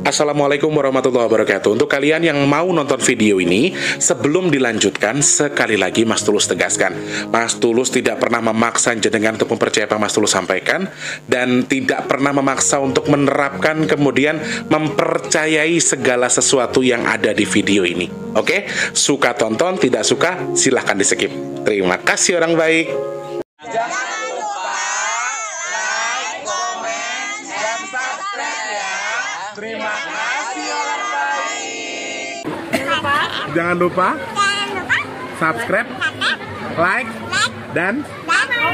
Assalamualaikum warahmatullahi wabarakatuh. Untuk kalian yang mau nonton video ini, sebelum dilanjutkan, sekali lagi Mas Tulus tegaskan, Mas Tulus tidak pernah memaksa jenengan untuk mempercayai apa Mas Tulus sampaikan, dan tidak pernah memaksa untuk menerapkan kemudian mempercayai segala sesuatu yang ada di video ini. Oke? Suka tonton, tidak suka silahkan di skip. Terima kasih orang baik. Jangan lupa like, komen, dan subscribe ya. Terima kasih orang baik. Jangan lupa subscribe, like, dan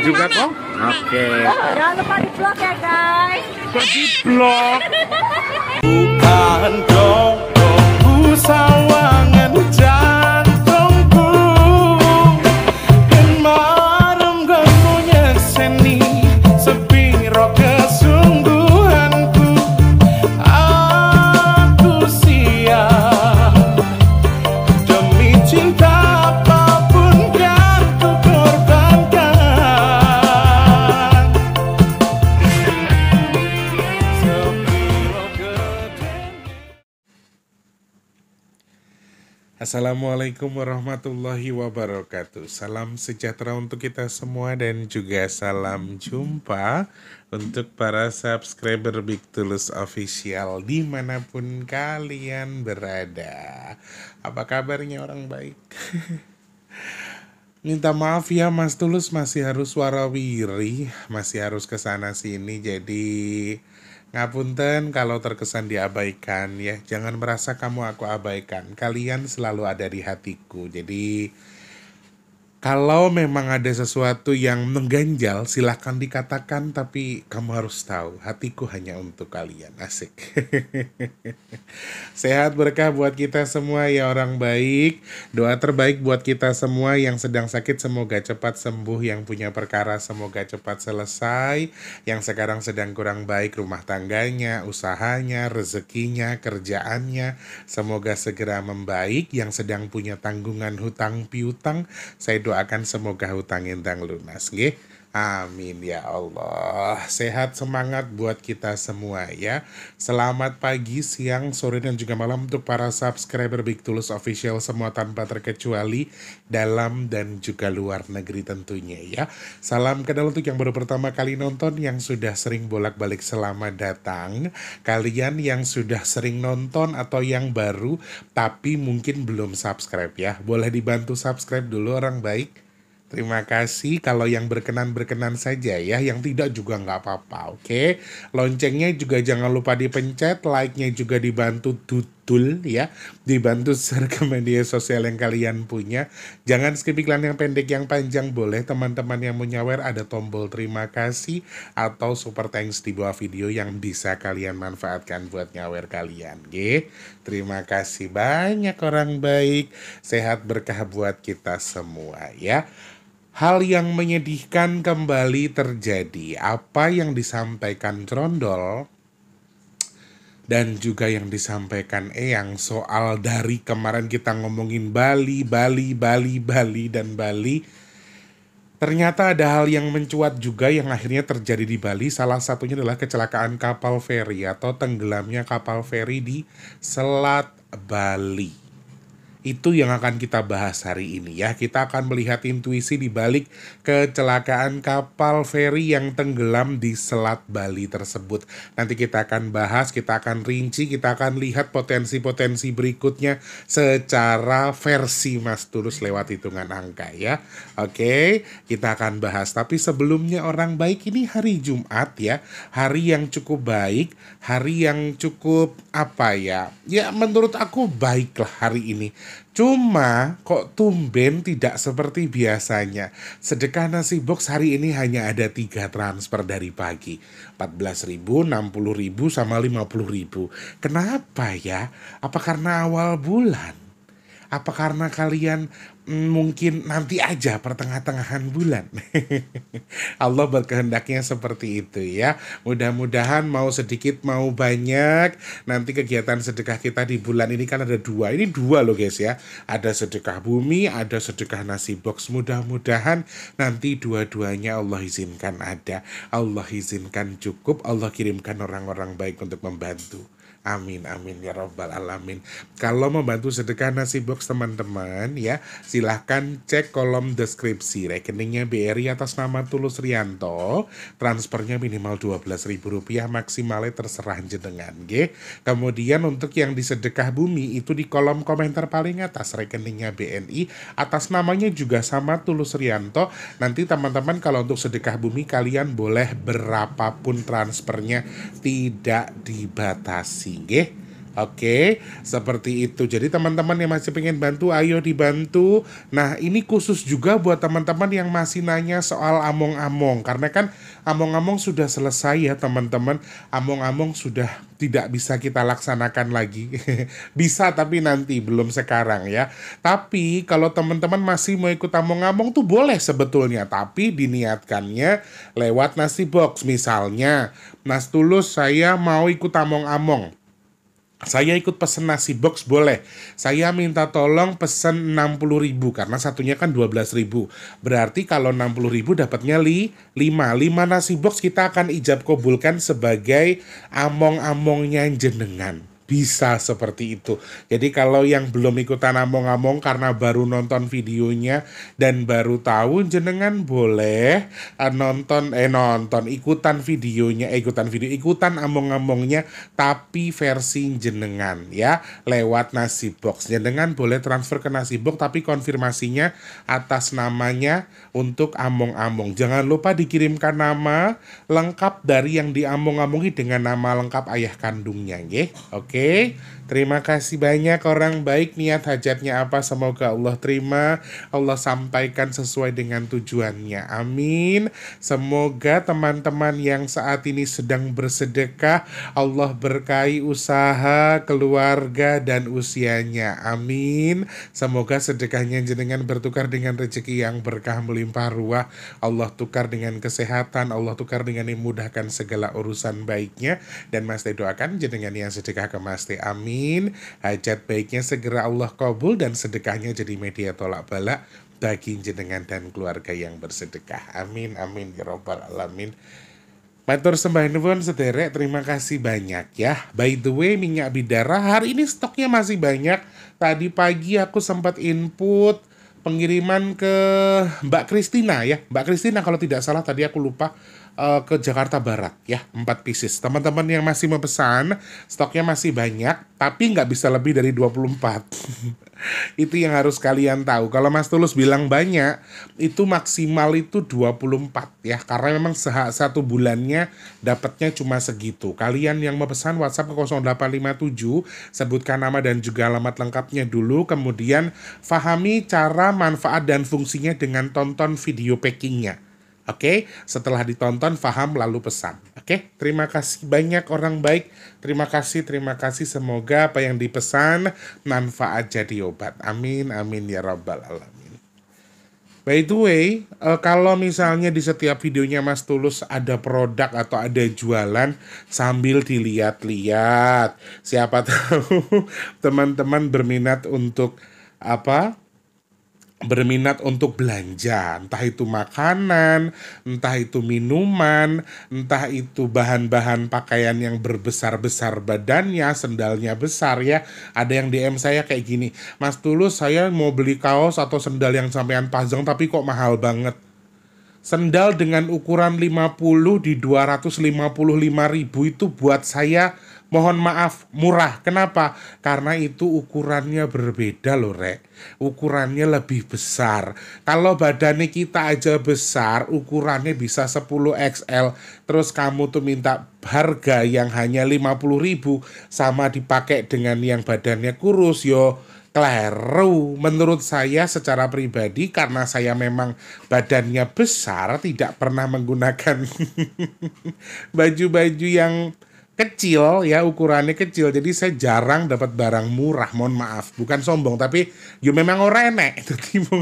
juga kok. Oke. Jangan lupa di vlog ya guys. Kok di vlog? Bukan dong, sawangan jantungku. Kemarem gamunya seni, sepiro kesungguhanku. Aku siap demi cinta apapun kan ku korbankan. Sepiro gede. Assalamualaikum warahmatullahi wabarakatuh. Salam sejahtera untuk kita semua dan juga salam jumpa untuk para subscriber Big Tulus Official dimanapun kalian berada. Apa kabarnya orang baik? Minta maaf ya Mas Tulus, masih harus warawiri, masih harus kesana sini, jadi ngapunten kalau terkesan diabaikan ya. Jangan merasa kamu aku abaikan, kalian selalu ada di hatiku. Jadi kalau memang ada sesuatu yang mengganjal, silahkan dikatakan, tapi kamu harus tahu, hatiku hanya untuk kalian. Asik. Sehat berkah buat kita semua ya orang baik. Doa terbaik buat kita semua yang sedang sakit, semoga cepat sembuh. Yang punya perkara, semoga cepat selesai. Yang sekarang sedang kurang baik rumah tangganya, usahanya, rezekinya, kerjaannya, semoga segera membaik. Yang sedang punya tanggungan hutang piutang, saya doakan semoga hutang intang lunas, nggih. Amin ya Allah. Sehat semangat buat kita semua ya. Selamat pagi, siang, sore, dan juga malam untuk para subscriber Big Tulus Official semua tanpa terkecuali, dalam dan juga luar negeri tentunya ya. Salam kenal untuk yang baru pertama kali nonton, yang sudah sering bolak-balik selamat datang. Kalian yang sudah sering nonton atau yang baru tapi mungkin belum subscribe ya, boleh dibantu subscribe dulu orang baik. Terima kasih. Kalau yang berkenan-berkenan saja ya, yang tidak juga nggak apa-apa, oke? Loncengnya juga jangan lupa dipencet, like-nya juga dibantu tutul ya, dibantu share ke media sosial yang kalian punya. Jangan skip iklan yang pendek, yang panjang boleh. Teman-teman yang mau nyawer ada tombol terima kasih atau super thanks di bawah video yang bisa kalian manfaatkan buat nyawer kalian, oke? Terima kasih banyak orang baik. Sehat berkah buat kita semua ya. Hal yang menyedihkan kembali terjadi. Apa yang disampaikan Trondol dan juga yang disampaikan Eyang soal dari kemarin kita ngomongin Bali, dan Bali. Ternyata ada hal yang mencuat juga yang akhirnya terjadi di Bali. Salah satunya adalah kecelakaan kapal feri atau tenggelamnya kapal feri di Selat Bali. Itu yang akan kita bahas hari ini ya. Kita akan melihat intuisi di balik kecelakaan kapal feri yang tenggelam di Selat Bali tersebut. Nanti kita akan bahas, kita akan rinci, kita akan lihat potensi-potensi berikutnya secara versi Mas Tulus lewat hitungan angka ya. Oke, kita akan bahas. Tapi sebelumnya orang baik, ini hari Jumat ya. Hari yang cukup baik, hari yang cukup apa ya. Ya menurut aku baiklah hari ini. Cuma kok tumben tidak seperti biasanya. Sedekah nasi box hari ini hanya ada 3 transfer dari pagi. 14.000, 60.000, sama 50.000. Kenapa ya? Apa karena awal bulan? Apa karena kalian mungkin nanti aja pertengah-tengahan bulan? Allah berkehendaknya seperti itu ya. Mudah-mudahan mau sedikit mau banyak, nanti kegiatan sedekah kita di bulan ini kan ada 2. Ini 2 loh guys ya. Ada sedekah bumi, ada sedekah nasi box. Mudah-mudahan nanti dua-duanya Allah izinkan ada. Allah izinkan cukup, Allah kirimkan orang-orang baik untuk membantu. Amin, amin ya robbal alamin. Kalau membantu sedekah nasi box teman-teman ya, silahkan cek kolom deskripsi. Rekeningnya BRI atas nama Tulus Rianto. Transfernya minimal Rp12.000, maksimalnya terserah jenengan. Nggih. Kemudian untuk yang di sedekah bumi itu di kolom komentar paling atas rekeningnya BNI atas namanya juga sama Tulus Rianto. Nanti teman-teman kalau untuk sedekah bumi kalian boleh berapapun transfernya, tidak dibatasi. Nggih. Oke, seperti itu. Jadi teman-teman yang masih pengen bantu, ayo dibantu. Nah, ini khusus juga buat teman-teman yang masih nanya soal among-among. Karena kan among-among sudah selesai ya teman-teman. Among-among sudah tidak bisa kita laksanakan lagi. Bisa tapi nanti, belum sekarang ya. Tapi kalau teman-teman masih mau ikut among-among tuh boleh sebetulnya. Tapi diniatkannya lewat nasi box. Misalnya, Mas Tulus saya mau ikut among-among. Saya ikut pesen nasi box boleh. Saya minta tolong pesen 60.000 karena satunya kan 12.000. Berarti kalau 60.000 dapatnya 5 nasi box kita akan ijab kabulkan sebagai among-amongnya jenengan. Bisa seperti itu. Jadi kalau yang belum ikutan among-among karena baru nonton videonya dan baru tahu, jenengan boleh ikutan among-amongnya tapi versi jenengan ya, lewat nasi box. Jenengan boleh transfer ke nasi box tapi konfirmasinya atas namanya untuk among-among. Jangan lupa dikirimkan nama lengkap dari yang diamong-amongi dengan nama lengkap ayah kandungnya, nggih. Oke. Terima kasih banyak orang baik, niat hajatnya apa semoga Allah terima, Allah sampaikan sesuai dengan tujuannya, amin. Semoga teman-teman yang saat ini sedang bersedekah Allah berkahi usaha, keluarga dan usianya, amin. Semoga sedekahnya jenengan bertukar dengan rezeki yang berkah melimpah ruah, Allah tukar dengan kesehatan, Allah tukar dengan memudahkan segala urusan baiknya. Dan Mas Teh doakan jenengan yang sedekah ke Mas Teh, amin. Hajat baiknya segera Allah kabul dan sedekahnya jadi media tolak balak bagi jenengan dan keluarga yang bersedekah, amin, amin ya robbal alamin. Matur sembah nuwun sederek, terima kasih banyak ya. By the way, minyak bidara hari ini stoknya masih banyak. Tadi pagi aku sempat input pengiriman ke Mbak Kristina ya. Mbak Kristina kalau tidak salah tadi aku lupa, ke Jakarta Barat ya, 4 pieces. Teman-teman yang masih memesan, stoknya masih banyak, tapi nggak bisa lebih dari 24. Itu yang harus kalian tahu. Kalau Mas Tulus bilang banyak, itu maksimal itu 24 ya, karena memang satu bulannya dapatnya cuma segitu. Kalian yang memesan WhatsApp ke 0857, sebutkan nama dan juga alamat lengkapnya dulu, kemudian fahami cara, manfaat dan fungsinya dengan tonton video packingnya. Oke, setelah ditonton paham lalu pesan. Oke, terima kasih banyak orang baik. Terima kasih. Semoga apa yang dipesan manfaat jadi obat. Amin, amin ya rabbal alamin. By the way, kalau misalnya di setiap videonya Mas Tulus ada produk atau ada jualan, sambil dilihat-lihat. Siapa tahu teman-teman berminat untuk belanja, entah itu makanan, entah itu minuman, entah itu bahan-bahan pakaian yang berbesar-besar badannya, sendalnya besar ya. Ada yang DM saya kayak gini, Mas Tulus saya mau beli kaos atau sendal yang sampean pasang tapi kok mahal banget. Sendal dengan ukuran 50 di 255.000 itu buat saya mohon maaf murah. Kenapa? Karena itu ukurannya berbeda loh rek. Ukurannya lebih besar. Kalau badannya kita aja besar, ukurannya bisa 10 XL. Terus kamu tuh minta harga yang hanya 50.000 sama dipakai dengan yang badannya kurus, yo kleru. Menurut saya secara pribadi, karena saya memang badannya besar, tidak pernah menggunakan baju-baju yang kecil ya, ukurannya kecil, jadi saya jarang dapat barang murah. Mohon maaf, bukan sombong, tapi yo memang orang enek jadi mau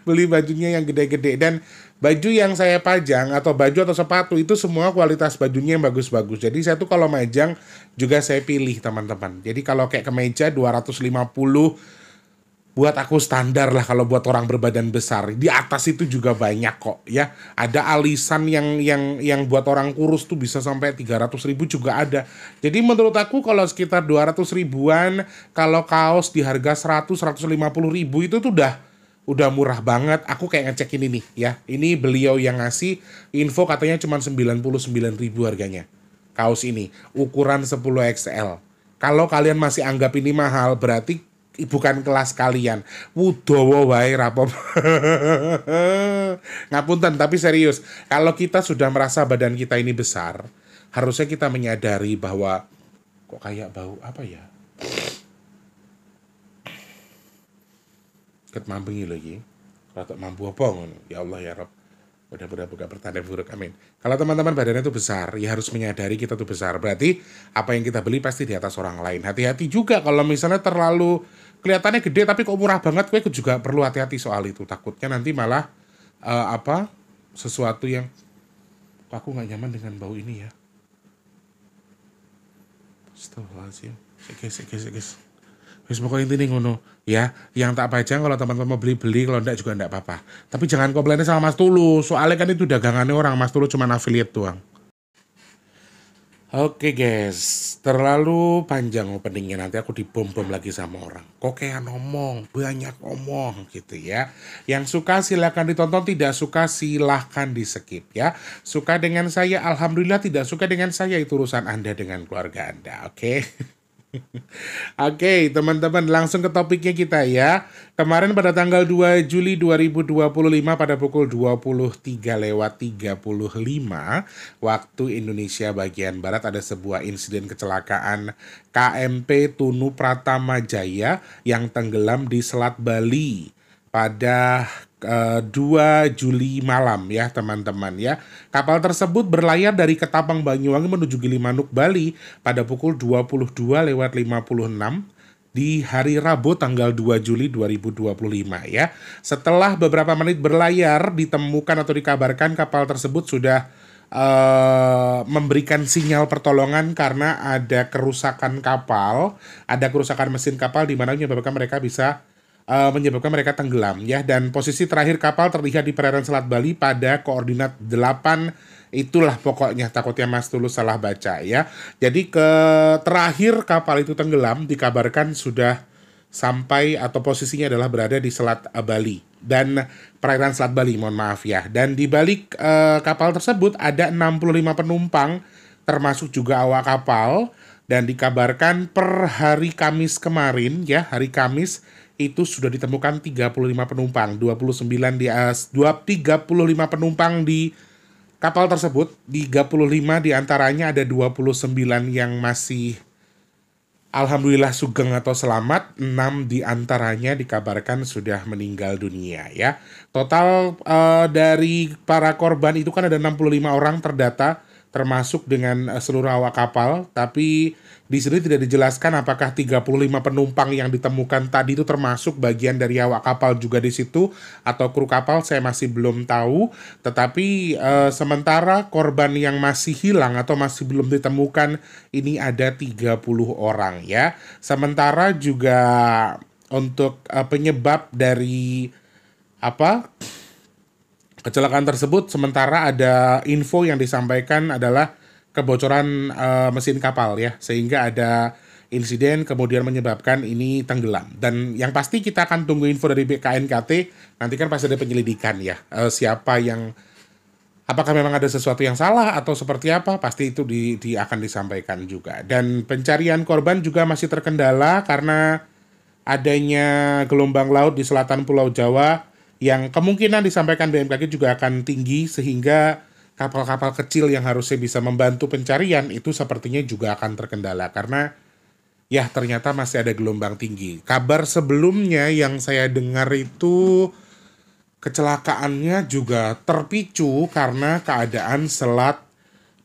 beli bajunya yang gede-gede. Dan baju yang saya pajang atau baju atau sepatu itu semua kualitas bajunya yang bagus-bagus. Jadi saya tuh kalau majang juga saya pilih teman-teman. Jadi kalau kayak kemeja 250 buat aku standar lah kalau buat orang berbadan besar. Di atas itu juga banyak kok ya. Ada alisan yang buat orang kurus tuh bisa sampai 300.000 juga ada. Jadi menurut aku kalau sekitar 200 ribuan, kalau kaos di harga 100-150 ribu itu tuh udah murah banget. Aku kayak ngecek ini nih ya. Ini beliau yang ngasih info katanya cuma 99.000 harganya. Kaos ini ukuran 10 XL. Kalau kalian masih anggap ini mahal, berarti bukan kelas kalian. Wudowo wae rapop. Ngapunten, tapi serius. Kalau kita sudah merasa badan kita ini besar, harusnya kita menyadari bahwa kok kayak bau apa ya? Ket mambengi lagi. Kalau mampu apa ngono? Ya Allah ya Rabb. Mudah-mudahan bukan pertanda buruk, amin. Kalau teman-teman badannya itu besar, ya harus menyadari kita tuh besar. Berarti apa yang kita beli pasti di atas orang lain. Hati-hati juga kalau misalnya terlalu kelihatannya gede tapi kok murah banget, gue juga perlu hati-hati soal itu. Takutnya nanti malah sesuatu yang aku nggak nyaman dengan bau ini ya. Astagfirullahaladzim. Guys. Wis pokoknya intinya ngono ya. Yang tak pajang kalau teman-teman mau beli, kalau enggak juga enggak apa-apa. Tapi jangan komplainnya sama Mas Tulus. Soalnya kan itu dagangannya orang, Mas Tulus cuma affiliate doang. Oke guys, terlalu panjang openingnya, nanti aku dibom-bom lagi sama orang. Kok kayak banyak ngomong gitu ya. Yang suka silakan ditonton, tidak suka silahkan di skip ya. Suka dengan saya, alhamdulillah. Tidak suka dengan saya, itu urusan Anda dengan keluarga Anda, oke? Oke, teman-teman, langsung ke topiknya kita ya. Kemarin pada tanggal 2 Juli 2025 pada pukul 23:35 waktu Indonesia bagian Barat ada sebuah insiden kecelakaan KMP Tunu Pratama Jaya yang tenggelam di Selat Bali pada 2 Juli malam ya teman-teman ya. Kapal tersebut berlayar dari Ketapang Banyuwangi menuju Gilimanuk Bali pada pukul 22:56 di hari Rabu tanggal 2 Juli 2025 ya. Setelah beberapa menit berlayar ditemukan atau dikabarkan kapal tersebut sudah memberikan sinyal pertolongan karena ada kerusakan kapal, ada kerusakan mesin kapal di mana menyebabkan mereka tenggelam ya. Dan posisi terakhir kapal terlihat di perairan Selat Bali pada koordinat 8, itulah pokoknya, takutnya Mas Tulus salah baca ya. Jadi terakhir kapal itu tenggelam dikabarkan sudah sampai atau posisinya adalah berada di Selat Bali dan perairan Selat Bali, mohon maaf ya. Dan di balik kapal tersebut ada 65 penumpang termasuk juga awak kapal, dan dikabarkan per hari Kamis kemarin ya, hari Kamis itu sudah ditemukan 35 penumpang, 35 penumpang di kapal tersebut. 35 diantaranya ada 29 yang masih alhamdulillah sugeng atau selamat, 6 diantaranya dikabarkan sudah meninggal dunia ya. Total dari para korban itu kan ada 65 orang terdata, termasuk dengan seluruh awak kapal, tapi di sini tidak dijelaskan apakah 35 penumpang yang ditemukan tadi itu termasuk bagian dari awak kapal juga di situ atau kru kapal, saya masih belum tahu. Tetapi sementara korban yang masih hilang atau masih belum ditemukan ini ada 30 orang ya. Sementara juga untuk penyebab dari kecelakaan tersebut, sementara ada info yang disampaikan adalah kebocoran mesin kapal ya, sehingga ada insiden kemudian menyebabkan ini tenggelam. Dan yang pasti kita akan tunggu info dari BKNKT, nanti kan pasti ada penyelidikan ya, siapa yang, apakah memang ada sesuatu yang salah atau seperti apa, pasti itu akan disampaikan juga. Dan pencarian korban juga masih terkendala karena adanya gelombang laut di selatan Pulau Jawa yang kemungkinan disampaikan BMKG juga akan tinggi, sehingga kapal-kapal kecil yang harusnya bisa membantu pencarian itu sepertinya juga akan terkendala karena ya ternyata masih ada gelombang tinggi. Kabar sebelumnya yang saya dengar itu kecelakaannya juga terpicu karena keadaan Selat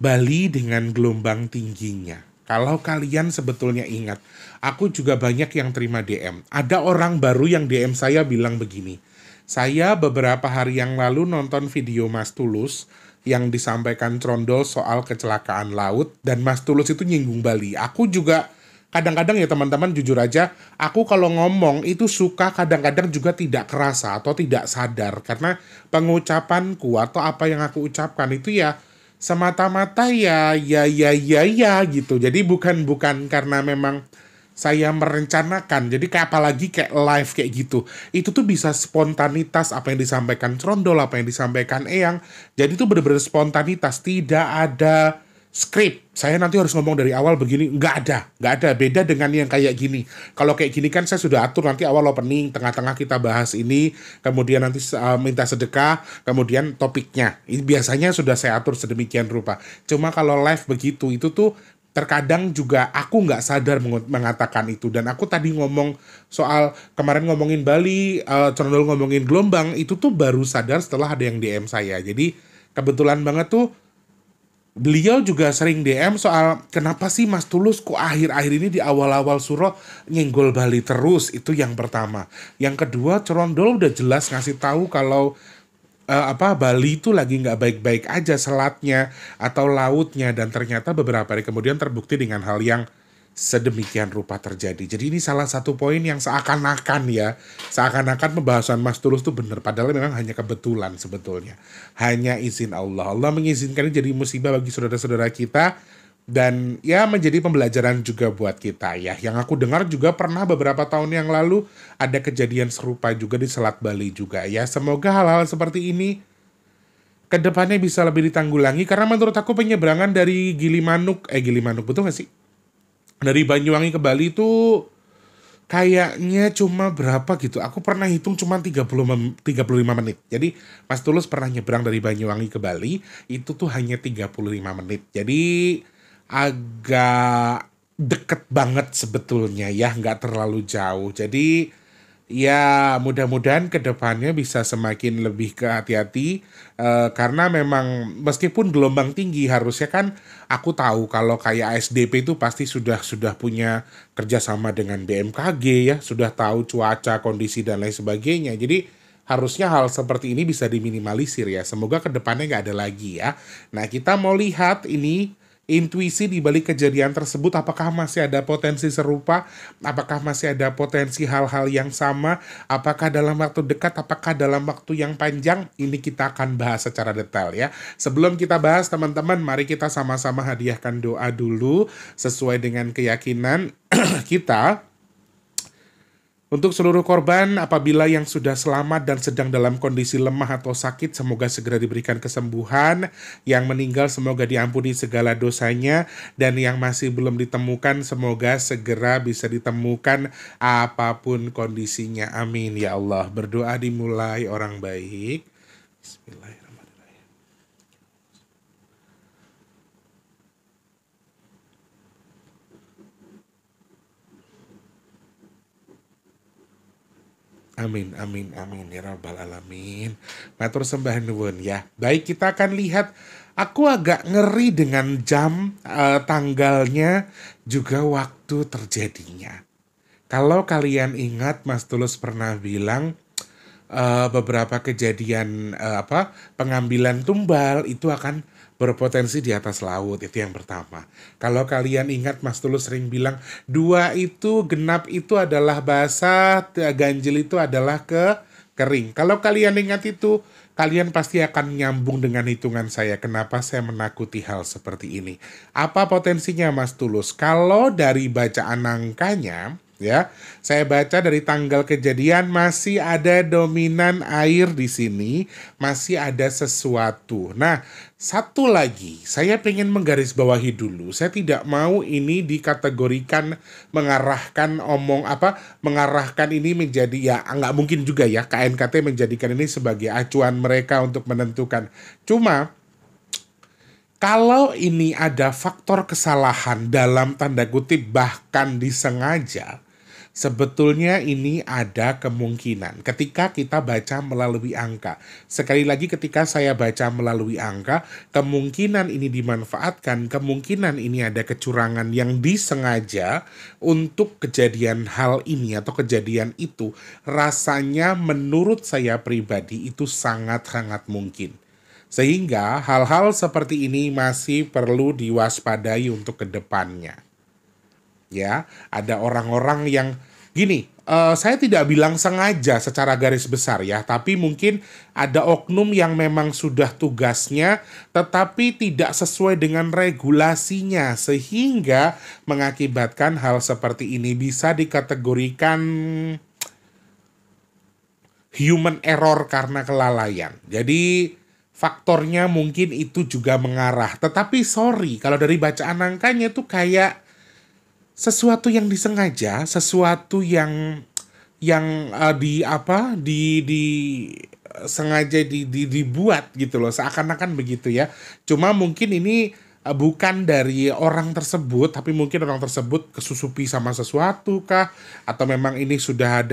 Bali dengan gelombang tingginya. Kalau kalian sebetulnya ingat, aku juga banyak yang terima DM. Ada orang baru yang DM saya bilang begini, saya beberapa hari yang lalu nonton video Mas Tulus yang disampaikan Trondol soal kecelakaan laut, dan Mas Tulus itu nyinggung Bali. Aku juga kadang-kadang ya teman-teman jujur aja, aku kalau ngomong itu suka kadang-kadang juga tidak kerasa atau tidak sadar karena pengucapanku atau apa yang aku ucapkan itu ya semata-mata ya gitu. Jadi bukan karena memang saya merencanakan. Jadi kayak apalagi kayak live kayak gitu. Itu tuh bisa spontanitas apa yang disampaikan Trondol, apa yang disampaikan Eyang. Jadi itu bener-bener spontanitas, tidak ada skrip. Saya nanti harus ngomong dari awal begini, nggak ada. Beda dengan yang kayak gini. Kalau kayak gini kan saya sudah atur nanti awal opening, tengah-tengah kita bahas ini, kemudian nanti minta sedekah, kemudian topiknya. Ini biasanya sudah saya atur sedemikian rupa. Cuma kalau live begitu, itu tuh terkadang juga aku nggak sadar mengatakan itu. Dan aku tadi ngomong soal kemarin ngomongin Bali, Trondol ngomongin gelombang, itu tuh baru sadar setelah ada yang DM saya. Jadi kebetulan banget tuh beliau juga sering DM soal kenapa sih Mas Tulus kok akhir-akhir ini di awal-awal suro nyenggol Bali terus. Itu yang pertama. Yang kedua, Trondol udah jelas ngasih tahu kalau Bali itu lagi nggak baik-baik aja selatnya atau lautnya, dan ternyata beberapa hari kemudian terbukti dengan hal yang sedemikian rupa terjadi. Jadi ini salah satu poin yang seakan-akan pembahasan Mas Tulus tuh bener, padahal memang hanya kebetulan sebetulnya, hanya izin Allah mengizinkan ini jadi musibah bagi saudara-saudara kita. Dan ya menjadi pembelajaran juga buat kita ya. Yang aku dengar juga pernah beberapa tahun yang lalu ada kejadian serupa juga di Selat Bali juga ya. Semoga hal-hal seperti ini kedepannya bisa lebih ditanggulangi. Karena menurut aku penyeberangan dari Gilimanuk betul gak sih? Dari Banyuwangi ke Bali itu kayaknya cuma berapa gitu. Aku pernah hitung cuma 35 menit. Jadi Mas Tulus pernah nyebrang dari Banyuwangi ke Bali, itu tuh hanya 35 menit. Jadi agak deket banget sebetulnya ya, nggak terlalu jauh. Jadi ya mudah-mudahan kedepannya bisa semakin lebih hati-hati, karena memang meskipun gelombang tinggi harusnya kan aku tahu kalau kayak ASDP itu pasti sudah punya kerjasama dengan BMKG ya, sudah tahu cuaca, kondisi dan lain sebagainya. Jadi harusnya hal seperti ini bisa diminimalisir ya. Semoga kedepannya nggak ada lagi ya. Nah, kita mau lihat ini intuisi di balik kejadian tersebut, apakah masih ada potensi serupa, apakah masih ada potensi hal-hal yang sama, apakah dalam waktu dekat, apakah dalam waktu yang panjang. Ini kita akan bahas secara detail ya. Sebelum kita bahas teman-teman, mari kita sama-sama hadiahkan doa dulu sesuai dengan keyakinan kita. Untuk seluruh korban apabila yang sudah selamat dan sedang dalam kondisi lemah atau sakit, semoga segera diberikan kesembuhan. Yang meninggal semoga diampuni segala dosanya. Dan yang masih belum ditemukan semoga segera bisa ditemukan apapun kondisinya. Amin ya Allah. Berdoa dimulai orang baik. Bismillahirrahmanirrahim. Amin, amin, amin, ya rabbal alamin. Matur sembah nuwun ya. Baik, kita akan lihat. Aku agak ngeri dengan jam, tanggalnya, juga waktu terjadinya. Kalau kalian ingat, Mas Tulus pernah bilang beberapa kejadian pengambilan tumbal itu akan berpotensi di atas laut. Itu yang pertama. Kalau kalian ingat, Mas Tulus sering bilang 2 itu genap itu adalah basah, ganjil itu adalah kering. Kalau kalian ingat itu, kalian pasti akan nyambung dengan hitungan saya. Kenapa saya menakuti hal seperti ini? Apa potensinya, Mas Tulus? Kalau dari bacaan angkanya ya, saya baca dari tanggal kejadian masih ada dominan air di sini, masih ada sesuatu. Nah, satu lagi, saya pengen menggarisbawahi dulu. Saya tidak mau ini dikategorikan mengarahkan ini menjadi ya nggak mungkin juga ya KNKT menjadikan ini sebagai acuan mereka untuk menentukan. Cuma kalau ini ada faktor kesalahan dalam tanda kutip bahkan disengaja, sebetulnya ini ada kemungkinan ketika kita baca melalui angka. Sekali lagi, ketika saya baca melalui angka, kemungkinan ini dimanfaatkan, kemungkinan ini ada kecurangan yang disengaja untuk kejadian hal ini atau kejadian itu. Rasanya menurut saya pribadi itu sangat-sangat mungkin. Sehingga hal-hal seperti ini masih perlu diwaspadai untuk kedepannya. ya. Ada orang-orang yang gini, saya tidak bilang sengaja secara garis besar ya, tapi mungkin ada oknum yang memang sudah tugasnya tetapi tidak sesuai dengan regulasinya sehingga mengakibatkan hal seperti ini. Bisa dikategorikan human error karena kelalaian. Jadi faktornya mungkin itu juga mengarah. Tetapi sorry, kalau dari bacaan angkanya tuh kayak sesuatu yang disengaja, sesuatu yang sengaja dibuat gitu loh, seakan-akan begitu ya. Cuma mungkin ini bukan dari orang tersebut, tapi mungkin orang tersebut kesusupi sama sesuatu kah, atau memang ini sudah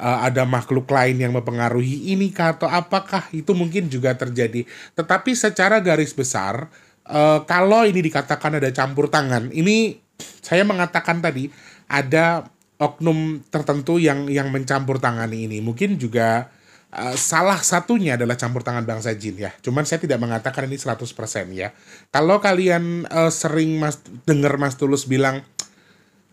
ada makhluk lain yang mempengaruhi ini kah, atau apakah itu mungkin juga terjadi. Tetapi secara garis besar, kalau ini dikatakan ada campur tangan, ini saya mengatakan tadi ada oknum tertentu yang mencampur tangani ini. Mungkin juga salah satunya adalah campur tangan bangsa jin ya. Cuman saya tidak mengatakan ini 100% ya. Kalau kalian sering dengar Mas Tulus bilang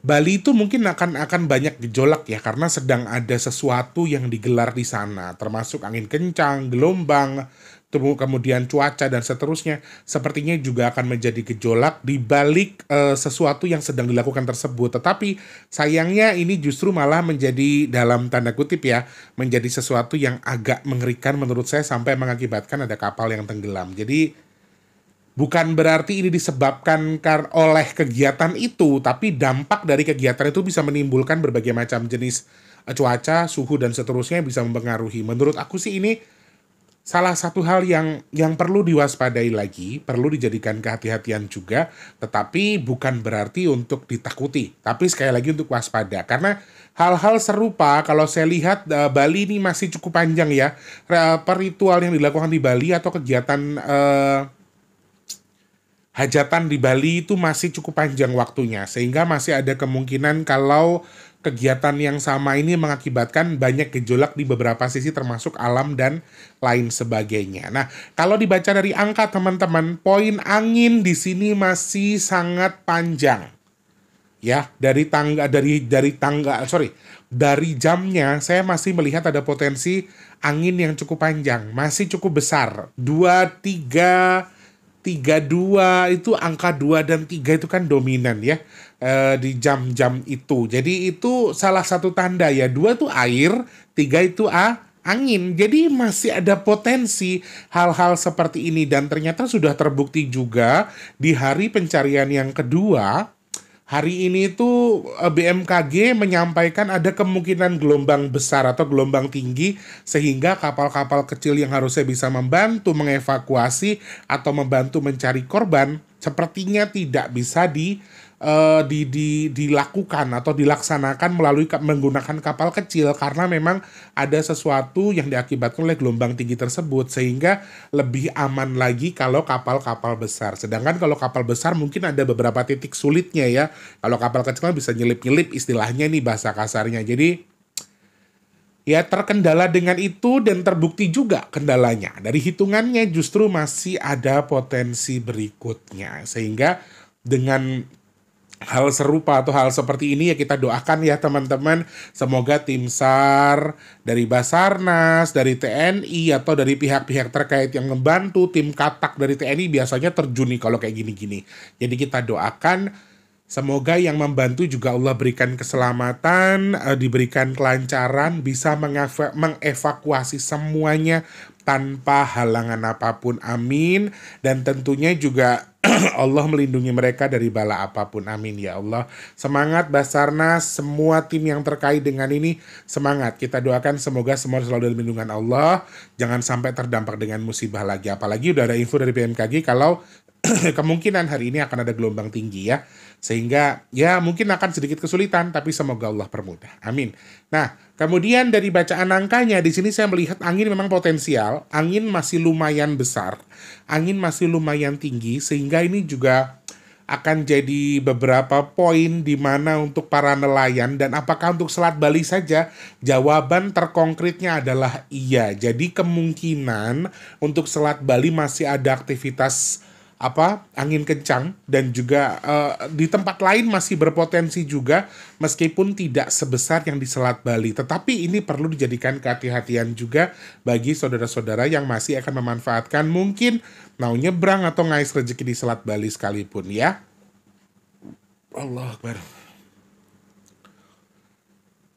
Bali itu mungkin akan banyak gejolak ya, karena sedang ada sesuatu yang digelar di sana, termasuk angin kencang, gelombang, kemudian cuaca dan seterusnya. Sepertinya juga akan menjadi gejolak di balik sesuatu yang sedang dilakukan tersebut. Tetapi sayangnya ini justru malah menjadi, dalam tanda kutip ya, menjadi sesuatu yang agak mengerikan menurut saya sampai mengakibatkan ada kapal yang tenggelam. Jadi bukan berarti ini disebabkan oleh kegiatan itu, tapi dampak dari kegiatan itu bisa menimbulkan berbagai macam jenis cuaca, suhu, dan seterusnya bisa mempengaruhi. Menurut aku sih ini salah satu hal yang perlu diwaspadai lagi, perlu dijadikan kehati-hatian juga, tetapi bukan berarti untuk ditakuti. Tapi sekali lagi untuk waspada, karena hal-hal serupa kalau saya lihat Bali ini masih cukup panjang ya. Ritual yang dilakukan di Bali atau kegiatan hajatan di Bali itu masih cukup panjang waktunya, sehingga masih ada kemungkinan kalau kegiatan yang sama ini mengakibatkan banyak gejolak di beberapa sisi termasuk alam dan lain sebagainya. Nah, kalau dibaca dari angka teman-teman, poin angin di sini masih sangat panjang. Ya, dari jamnya saya masih melihat ada potensi angin yang cukup panjang, masih cukup besar. 2, 3, 2 itu angka 2 dan 3 itu kan dominan ya di jam-jam itu. Jadi itu salah satu tanda ya. 2 itu air, 3 itu angin. Jadi masih ada potensi hal-hal seperti ini, dan ternyata sudah terbukti juga di hari pencarian yang kedua. Hari ini tuh BMKG menyampaikan ada kemungkinan gelombang besar atau gelombang tinggi, sehingga kapal-kapal kecil yang harusnya bisa membantu mengevakuasi atau membantu mencari korban sepertinya tidak bisa dilakukan atau dilaksanakan melalui menggunakan kapal kecil, karena memang ada sesuatu yang diakibatkan oleh gelombang tinggi tersebut, sehingga lebih aman lagi kalau kapal-kapal besar. Sedangkan kalau kapal besar mungkin ada beberapa titik sulitnya ya. Kalau kapal kecil bisa nyelip-nyelip istilahnya nih, bahasa kasarnya. Jadi ya terkendala dengan itu, dan terbukti juga kendalanya. Dari hitungannya justru masih ada potensi berikutnya, sehingga dengan hal serupa atau hal seperti ini ya kita doakan ya teman-teman, semoga tim SAR dari Basarnas, dari TNI atau dari pihak-pihak terkait yang membantu, tim Katak dari TNI biasanya terjun nih kalau kayak gini-gini. Jadi kita doakan semoga yang membantu juga Allah berikan keselamatan, diberikan kelancaran, bisa mengevakuasi semuanya tanpa halangan apapun, amin. Dan tentunya juga Allah melindungi mereka dari bala apapun, amin ya Allah. Semangat Basarnas, semua tim yang terkait dengan ini, semangat. Kita doakan semoga semua selalu dalam lindungan Allah, jangan sampai terdampak dengan musibah lagi. Apalagi udah ada info dari BMKG kalau kemungkinan hari ini akan ada gelombang tinggi ya, sehingga ya mungkin akan sedikit kesulitan, tapi semoga Allah permudah, amin. Nah, kemudian dari bacaan angkanya di sini saya melihat angin memang potensial, angin masih lumayan besar, angin masih lumayan tinggi, sehingga ini juga akan jadi beberapa poin di mana untuk para nelayan. Dan apakah untuk Selat Bali saja? Jawaban terkonkretnya adalah iya. Jadi kemungkinan untuk Selat Bali masih ada aktivitas angin kencang dan juga di tempat lain masih berpotensi juga meskipun tidak sebesar yang di Selat Bali. Tetapi ini perlu dijadikan kehati-hatian juga bagi saudara-saudara yang masih akan memanfaatkan mungkin mau nyebrang atau ngais rezeki di Selat Bali sekalipun ya. Allah Akbar.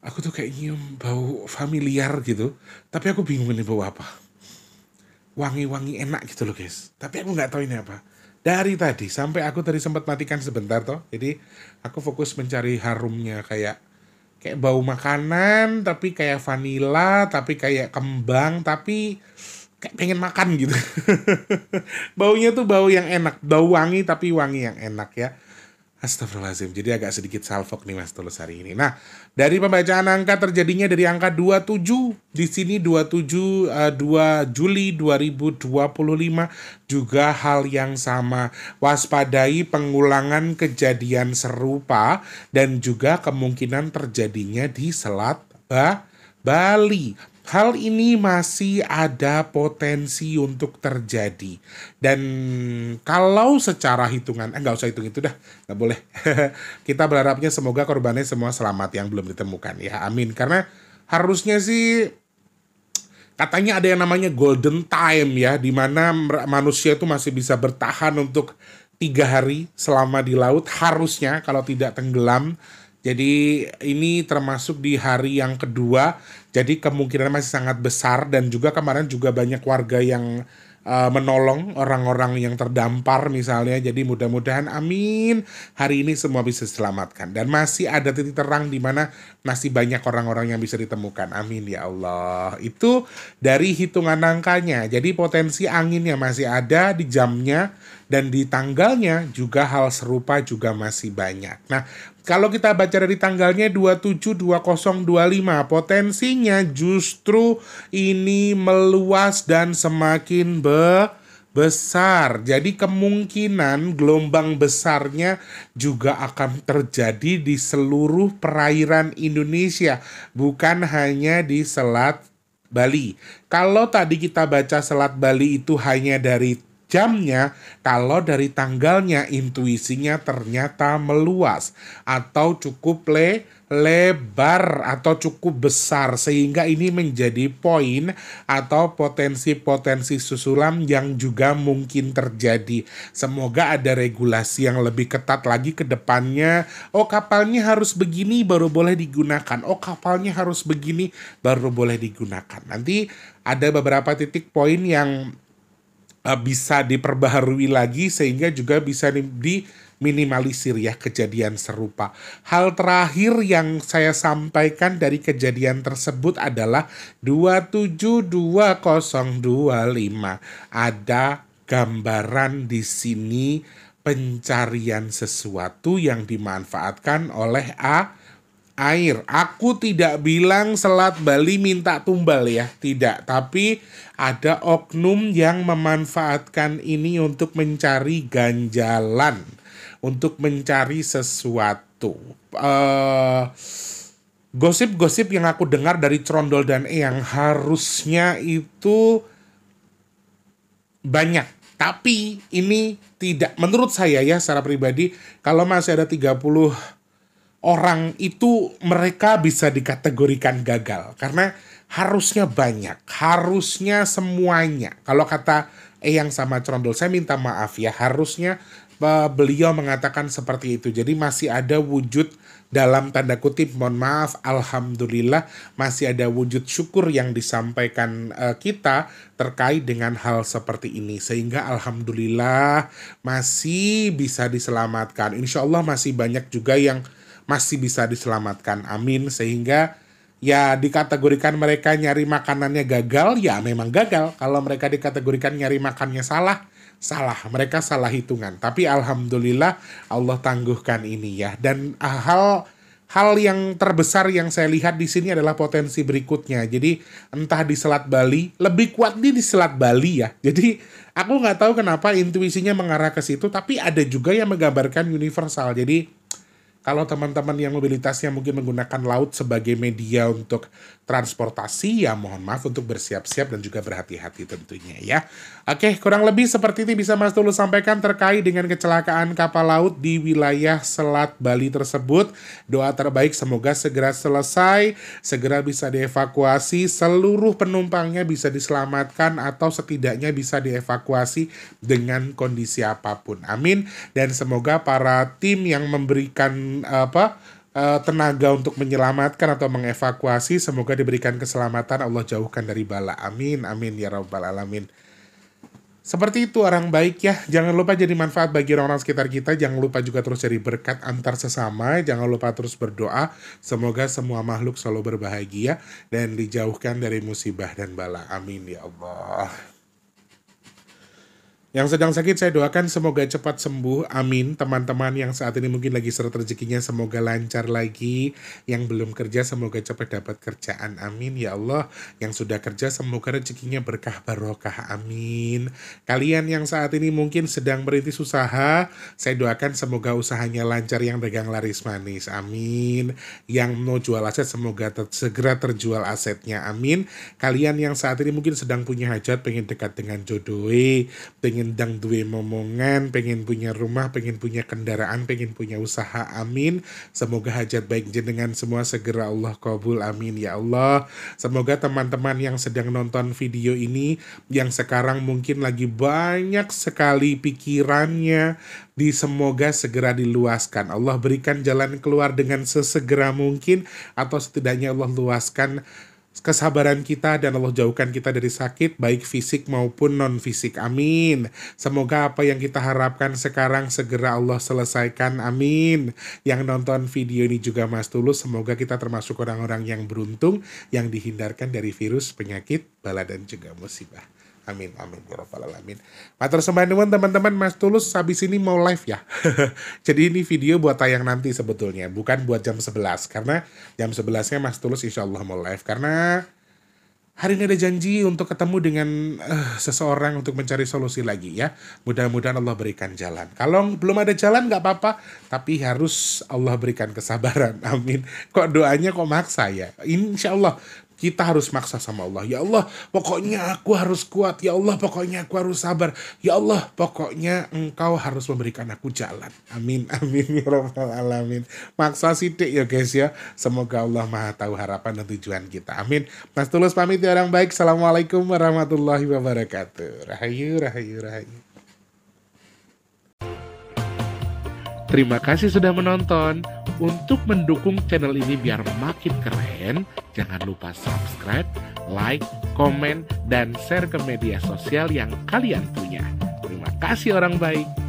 Aku tuh kayak nyium bau familiar gitu, tapi aku bingung ini bau apa. Wangi-wangi enak gitu loh guys, tapi aku nggak tahu ini apa. Dari tadi sampai aku tadi sempat matikan sebentar toh, jadi aku fokus mencari harumnya kayak bau makanan, tapi kayak vanila, tapi kayak kembang, tapi kayak pengen makan gitu. Baunya tuh bau yang enak, bau wangi tapi wangi yang enak ya. Astagfirullahaladzim, jadi agak sedikit salfok nih Mas Tulus hari ini. Nah, dari pembacaan angka terjadinya dari angka 27, di sini 27 2 Juli 2025 juga hal yang sama. Waspadai pengulangan kejadian serupa dan juga kemungkinan terjadinya di Selat Bali. Hal ini masih ada potensi untuk terjadi. Dan kalau secara hitungan, nggak usah hitung itu dah, nggak boleh. Kita berharapnya semoga korbannya semua selamat yang belum ditemukan ya, amin. Karena harusnya sih katanya ada yang namanya golden time ya, di mana manusia itu masih bisa bertahan untuk 3 hari selama di laut, harusnya kalau tidak tenggelam. Jadi ini termasuk di hari yang kedua, jadi kemungkinan masih sangat besar. Dan juga kemarin juga banyak warga yang menolong orang-orang yang terdampar misalnya. Jadi mudah-mudahan amin hari ini semua bisa diselamatkan. Dan masih ada titik terang di mana masih banyak orang-orang yang bisa ditemukan. Amin ya Allah. Itu dari hitungan angkanya. Jadi potensi anginnya masih ada di jamnya. Dan di tanggalnya juga hal serupa juga masih banyak. Nah, kalau kita baca dari tanggalnya 27/20/25, potensinya justru ini meluas dan semakin besar. Jadi kemungkinan gelombang besarnya juga akan terjadi di seluruh perairan Indonesia, bukan hanya di Selat Bali. Kalau tadi kita baca Selat Bali itu hanya dari jamnya, kalau dari tanggalnya intuisinya ternyata meluas atau cukup lebar atau cukup besar, sehingga ini menjadi poin atau potensi-potensi susulan yang juga mungkin terjadi. Semoga ada regulasi yang lebih ketat lagi ke depannya. Oh, kapalnya harus begini baru boleh digunakan. Oh, kapalnya harus begini baru boleh digunakan. Nanti ada beberapa titik poin yang bisa diperbaharui lagi sehingga juga bisa diminimalisir ya kejadian serupa. Hal terakhir yang saya sampaikan dari kejadian tersebut adalah 27/20/25. Ada gambaran di sini pencarian sesuatu yang dimanfaatkan oleh air. Aku tidak bilang Selat Bali minta tumbal ya, tidak. Tapi ada oknum yang memanfaatkan ini untuk mencari ganjalan, untuk mencari sesuatu. Gosip-gosip yang aku dengar dari Trondol dan Eyang harusnya itu banyak. Tapi ini tidak, menurut saya ya secara pribadi, kalau masih ada 30 orang itu mereka bisa dikategorikan gagal karena harusnya banyak, harusnya semuanya. Kalau kata Eyang sama Trondol, saya minta maaf ya, harusnya beliau mengatakan seperti itu. Jadi masih ada wujud dalam tanda kutip, mohon maaf, alhamdulillah masih ada wujud syukur yang disampaikan kita terkait dengan hal seperti ini. Sehingga alhamdulillah masih bisa diselamatkan. Insya Allah masih banyak juga yang masih bisa diselamatkan, amin. Sehingga ya dikategorikan mereka nyari makanannya gagal, ya memang gagal. Kalau mereka dikategorikan nyari makannya salah, mereka salah hitungan. Tapi alhamdulillah Allah tangguhkan ini ya. Dan hal yang terbesar yang saya lihat di sini adalah potensi berikutnya. Jadi entah di Selat Bali, lebih kuat di Selat Bali ya. Jadi aku nggak tahu kenapa intuisinya mengarah ke situ, tapi ada juga yang menggambarkan universal. Jadi Kalau teman-teman yang mobilitasnya mungkin menggunakan laut sebagai media untuk transportasi, ya mohon maaf untuk bersiap-siap dan juga berhati-hati tentunya ya. Oke, kurang lebih seperti ini bisa Mas Tulus sampaikan terkait dengan kecelakaan kapal laut di wilayah Selat Bali tersebut. Doa terbaik semoga segera selesai, segera bisa dievakuasi, seluruh penumpangnya bisa diselamatkan atau setidaknya bisa dievakuasi dengan kondisi apapun. Amin. Dan semoga para tim yang memberikan tenaga untuk menyelamatkan atau mengevakuasi, semoga diberikan keselamatan, Allah jauhkan dari bala. Amin, amin ya rabbal alamin. Seperti itu orang baik ya. Jangan lupa jadi manfaat bagi orang-orang sekitar kita. Jangan lupa juga terus jadi berkat antar sesama. Jangan lupa terus berdoa. Semoga semua makhluk selalu berbahagia dan dijauhkan dari musibah dan bala. Amin ya Allah. Yang sedang sakit saya doakan semoga cepat sembuh, amin. Teman-teman yang saat ini mungkin lagi seret rezekinya semoga lancar lagi. Yang belum kerja semoga cepat dapat kerjaan, amin ya Allah. Yang sudah kerja semoga rezekinya berkah barokah, amin. Kalian yang saat ini mungkin sedang merintis usaha, saya doakan semoga usahanya lancar, yang dagang laris manis, amin. Yang mau jual aset semoga segera terjual asetnya, amin. Kalian yang saat ini mungkin sedang punya hajat, pengen dekat dengan jodoh, pengen dang duwe momongan, pengen punya rumah, pengen punya kendaraan, pengen punya usaha, amin. Semoga hajat baik jenengan semua segera Allah kabul, amin ya Allah. Semoga teman-teman yang sedang nonton video ini, yang sekarang mungkin lagi banyak sekali pikirannya, semoga segera diluaskan. Allah berikan jalan keluar dengan sesegera mungkin, atau setidaknya Allah luaskan kesabaran kita dan Allah jauhkan kita dari sakit baik fisik maupun non fisik, amin. Semoga apa yang kita harapkan sekarang segera Allah selesaikan, amin. Yang nonton video ini juga Mas Tulus, semoga kita termasuk orang-orang yang beruntung, yang dihindarkan dari virus, penyakit, bala dan juga musibah. Amin, amin, ya rabbal alamin. Matur sembah nuwun teman-teman, Mas Tulus habis ini mau live ya. Jadi ini video buat tayang nanti sebetulnya, bukan buat jam 11. Karena jam 11-nya Mas Tulus insya Allah mau live. Karena hari ini ada janji untuk ketemu dengan seseorang untuk mencari solusi lagi ya. Mudah-mudahan Allah berikan jalan. Kalau belum ada jalan nggak apa-apa, tapi harus Allah berikan kesabaran, amin. Kok doanya kok maksa ya? Insya Allah kita harus maksa sama Allah. Ya Allah, pokoknya aku harus kuat. Ya Allah, pokoknya aku harus sabar. Ya Allah, pokoknya Engkau harus memberikan aku jalan. Amin, amin ya rabbal alamin. Maksa sidik ya guys ya. Semoga Allah Maha tahu harapan dan tujuan kita. Amin. Mas Tulus pamit ya orang baik. Assalamualaikum warahmatullahi wabarakatuh. Rahayu, rahayu, rahayu. Terima kasih sudah menonton. Untuk mendukung channel ini biar makin keren, jangan lupa subscribe, like, komen, dan share ke media sosial yang kalian punya. Terima kasih orang baik.